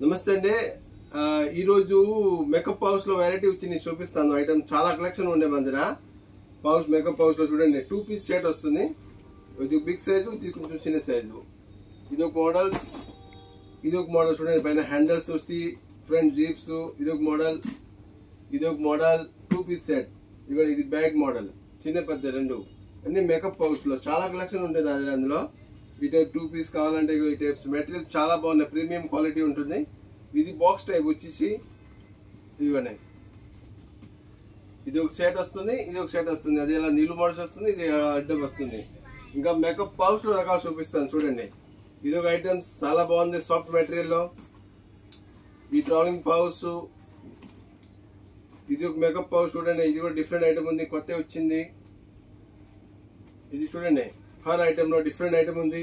నమస్తే అండి. ఈరోజు మేకప్ పౌచ్ లో వెరైటీ వచ్చి నేను చూపిస్తాను. ఐటమ్ చాలా కలెక్షన్ ఉండే మన దగ్గర. పౌచ్ మేకప్ పౌచ్ లో చూడండి 2 పీస్ సెట్ వస్తుంది. ఇది బిగ్ సైజు, ఇది కొంచెం చిన్న సైజు. ఇది ఒక మోడల్ చూడండి, పైన హ్యాండిల్స్ వచ్చి ఫ్రంట్ జిప్స్. ఇది ఒక మోడల్ 2 పీస్ సెట్. ఇది బ్యాగ్ మోడల్, చిన్న పెద్ద రెండు అన్ని మేకప్ పౌచ్ లో చాలా కలెక్షన్ ఉంటుంది అందులో. ఈ టైప్ 2 పీస్ కావాలంటే ఈ టైప్స్ మెటీరియల్ చాలా బాగున్నాయి, ప్రీమియం క్వాలిటీ ఉంటుంది. ఇది బాక్స్ టైప్ వచ్చేసి ఇవన్నీ. ఇది ఒక సెట్ వస్తుంది, ఇది ఒక సెట్ వస్తుంది. అది ఇలా నీళ్ళు మోడల్స్ వస్తుంది, ఇది అడ్డం వస్తుంది. ఇంకా మేకప్ పౌచ్ లో రకాలు చూపిస్తాను చూడండి. ఇది ఒక ఐటమ్స్ చాలా బాగుంది, సాఫ్ట్ మెటీరియల్ లో. ఈ ట్రావెలింగ్ పౌచ్, ఇది ఒక మేకప్ పౌచ్ చూడండి. ఇది కూడా డిఫరెంట్ ఐటమ్ ఉంది, కొత్త వచ్చింది. ఇది చూడండి, హర్ ఐటమ్ లో డిఫరెంట్ ఐటమ్ ఉంది.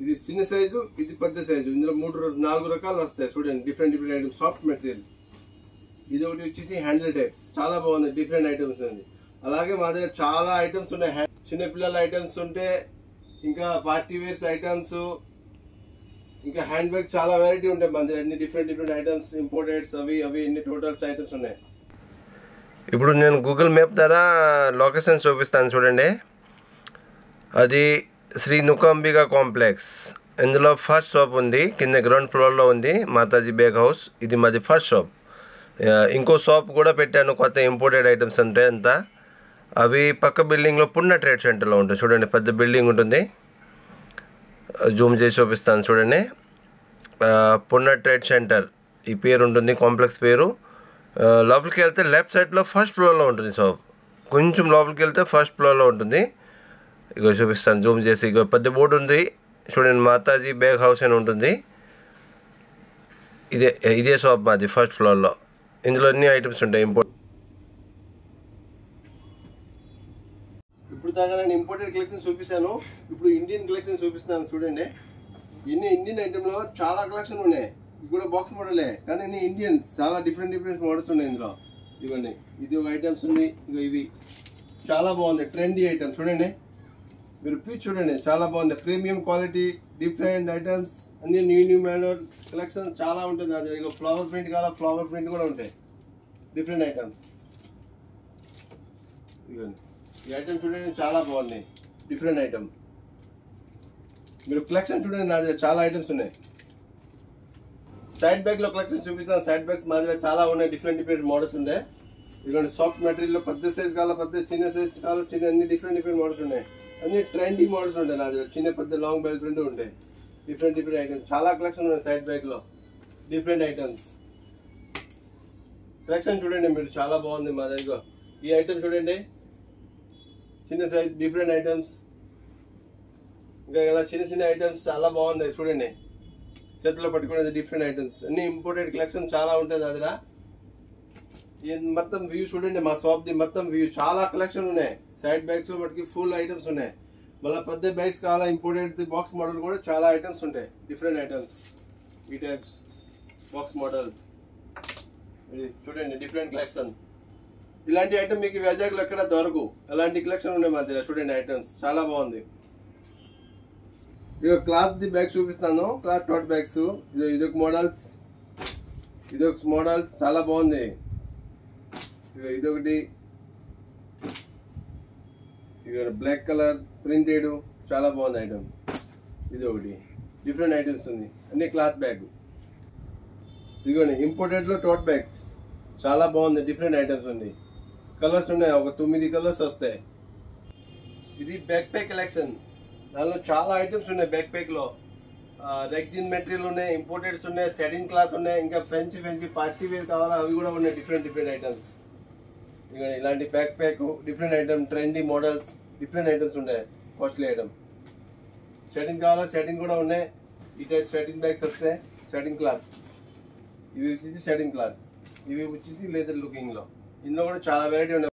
ఇది చిన్న సైజు, ఇది పెద్ద సైజు. ఇందులో 4 రకాలు వస్తాయి చూడండి, డిఫరెంట్ ఐటమ్స్, సాఫ్ట్ మెటీరియల్. ఇది ఒకటి వచ్చేసి హ్యాండిల్ టైప్స్, చాలా బాగుంది, డిఫరెంట్ ఐటమ్స్ ఉంది. అలాగే మా దగ్గర చాలా ఐటమ్స్ ఉన్నాయి. చిన్నపిల్లల ఐటమ్స్ ఉంటే, ఇంకా పార్టీ వేర్స్ ఐటమ్స్, ఇంకా హ్యాండ్ బ్యాగ్ చాలా వెరైటీ ఉంటాయి మన దగ్గర. అన్ని డిఫరెంట్ ఐటమ్స్, ఇంపోర్టెడ్స్ అవి అన్ని టోటల్స్ ఐటమ్స్ ఉన్నాయి. ఇప్పుడు నేను గూగుల్ మ్యాప్ ద్వారా లొకేషన్ చూపిస్తాను చూడండి. అది శ్రీ నుకాంబికా కాంప్లెక్స్. ఇందులో ఫస్ట్ షాప్ ఉంది, కింద గ్రౌండ్ ఫ్లోర్లో ఉంది, మాతాజీ బేగ్ హౌస్. ఇది మాది ఫస్ట్ షాప్. ఇంకో షాప్ కూడా పెట్టాను, కొత్త ఇంపోర్టెడ్ ఐటమ్స్ ఉంటాయి అంతా. అవి పక్క బిల్డింగ్లో పున్న ట్రేడ్ సెంటర్లో ఉంటుంది చూడండి, పెద్ద బిల్డింగ్ ఉంటుంది. జూమ్ చేసి చూపిస్తాను చూడండి. పున్న ట్రేడ్ సెంటర్ ఈ పేరు ఉంటుంది, కాంప్లెక్స్ పేరు. లోపలికి వెళ్తే లెఫ్ట్ సైడ్లో ఫస్ట్ ఫ్లోర్లో ఉంటుంది షాప్. కొంచెం లోపలికి వెళ్తే ఫస్ట్ ఫ్లోర్లో ఉంటుంది. ఇగో చూపిస్తాను జూమ్ చేసి. ఇగో పెద్ద బోర్డు ఉంది చూడండి, మాతాజీ బేగ్ హౌస్ అని ఉంటుంది. ఇదే షాప్ మాది ఫస్ట్ ఫ్లోర్లో. ఇందులో అన్ని ఐటమ్స్ ఉంటాయి ఇంపోర్ట్. ఇప్పుడు దాకా నేను ఇంపోర్టెడ్ కలెక్షన్ చూపిస్తాను. ఇప్పుడు ఇండియన్ కలెక్షన్ చూపిస్తాను చూడండి. ఇండియన్ ఐటమ్ లో చాలా కలెక్షన్ ఉన్నాయి. ఇది కూడా బాక్స్ మోడలే, కానీ అన్ని ఇండియన్స్, చాలా డిఫరెంట్ మోడల్స్ ఉన్నాయి ఇందులో. ఇవన్నీ ఇది ఒక ఐటమ్స్ ఉంది. ఇవి చాలా బాగుంది, ట్రెండీ ఐటమ్స్ చూడండి. మీరు పీచ్ చూడండి, చాలా బాగుంది, ప్రీమియం క్వాలిటీ, డిఫరెంట్ ఐటమ్స్, అన్ని న్యూ మోడల్ కలెక్షన్ చాలా ఉంటుంది. అది ఇక ఫ్లవర్ ప్రింట్ కావాలా, ఫ్లవర్ ప్రింట్ కూడా ఉంటాయి, డిఫరెంట్ ఐటమ్స్. ఇవన్నీ ఈ ఐటమ్ చూడండి, చాలా బాగుంది, డిఫరెంట్ ఐటమ్. మీరు కలెక్షన్ చూడండి, నా దగ్గర చాలా ఐటమ్స్ ఉన్నాయి. సైడ్ బ్యాగ్ లో కలెక్షన్ చూపిస్తాను. సైడ్ బ్యాగ్స్ మా దగ్గర చాలా ఉన్నాయి, డిఫరెంట్ మోడల్స్ ఉన్నాయి. ఇదిగోండి, సాఫ్ట్ మెటీరియల్ లో పెద్ద సైజ్ కావాలా, పెద్ద చిన్న సైజ్ కావాలా, చిన్న అన్ని డిఫరెంట్ మోడల్స్ ఉన్నాయి. అన్ని ట్రెండీ మోడల్స్ ఉంటాయి నా దగ్గర. చిన్న పెద్ద లాంగ్ బెల్ట్ రెండు ఉంటాయి, డిఫరెంట్ ఐటమ్స్. చాలా కలెక్షన్ ఉన్నాయి సైడ్ బ్యాగ్ లో, డిఫరెంట్ ఐటమ్స్. కలెక్షన్ చూడండి మీరు, చాలా బాగుంది మా దగ్గర. ఈ ఐటమ్ చూడండి, చిన్న సైజ్ డిఫరెంట్ ఐటమ్స్. ఇంకా ఇలా చిన్న ఐటమ్స్ చాలా బాగుంది చూడండి, చేతిలో పట్టుకునేది డిఫరెంట్ ఐటమ్స్. అన్ని ఇంపోర్టెడ్ కలెక్షన్ చాలా ఉంటుంది దగ్గర. మొత్తం వ్యూ చూడండి, మా షాప్ ది మొత్తం వ్యూ, చాలా కలెక్షన్ ఉన్నాయి. సైడ్ బ్యాగ్స్ లో మటుకి ఫుల్ ఐటమ్స్ ఉన్నాయి. మళ్ళీ పెద్ద బ్యాగ్స్ కావాలా, ఇంపోర్టెడ్ బాక్స్ మోడల్ కూడా చాలా ఐటమ్స్ ఉంటాయి, డిఫరెంట్ ఐటమ్స్. ఈ టైప్స్ బాక్స్ మోడల్ ఇది చూడండి, డిఫరెంట్ కలెక్షన్. ఇలాంటి ఐటమ్ మీకు వైజాగ్ లో ఎక్కడ దొరకవు, అలాంటి కలెక్షన్ ఉన్నాయి మా దగ్గర. చూడండి ఐటమ్స్ చాలా బాగుంది. ఇది క్లాత్ ది బ్యాగ్ చూపిస్తాను, క్లాత్ టోట్ బ్యాగ్స్. ఇదొక మోడల్స్ చాలా బాగుంది. ఇదొకటి బ్లాక్ కలర్ ప్రింటెడ్, చాలా బాగుంది ఐటమ్. ఇది ఒకటి డిఫరెంట్ ఐటమ్స్ ఉంది, అన్ని క్లాత్ బ్యాగ్. ఇదిగోండి ఇంపోర్టెడ్ లో టోట్ బ్యాగ్స్, చాలా బాగుంది, డిఫరెంట్ ఐటమ్స్ ఉంది. కలర్స్ ఉన్నాయి, ఒక 9 కలర్స్ వస్తాయి. ఇది బ్యాక్ ప్యాక్ కలెక్షన్, దానిలో చాలా ఐటమ్స్ ఉన్నాయి. బ్యాక్ ప్యాక్ లో రెగ్జిన్ మెటీరియల్ ఉన్నాయి, ఇంపోర్టెడ్స్ ఉన్నాయి, సెటింగ్ క్లాత్ ఉన్నాయి, ఇంకా ఫెన్సీ పార్టీ వేర్ కావాలా అవి కూడా ఉన్నాయి, డిఫరెంట్ ఐటమ్స్. ఇలాంటి back pack, different item, trendy models, different items ఉన్నాయి, కాస్ట్లీ ఐటమ్. సెటింగ్ కావాలా, సెటింగ్ కూడా ఉన్నాయి. ఈ టైప్ సెటింగ్ బ్యాగ్స్ వస్తాయి, సెటింగ్ క్లాత్. ఇవి వచ్చేసి సెటింగ్ క్లాత్, ఇవి వచ్చేసి లేదర్ లుకింగ్ లో. ఇందులో కూడా చాలా వెరైటీ ఉన్నాయి.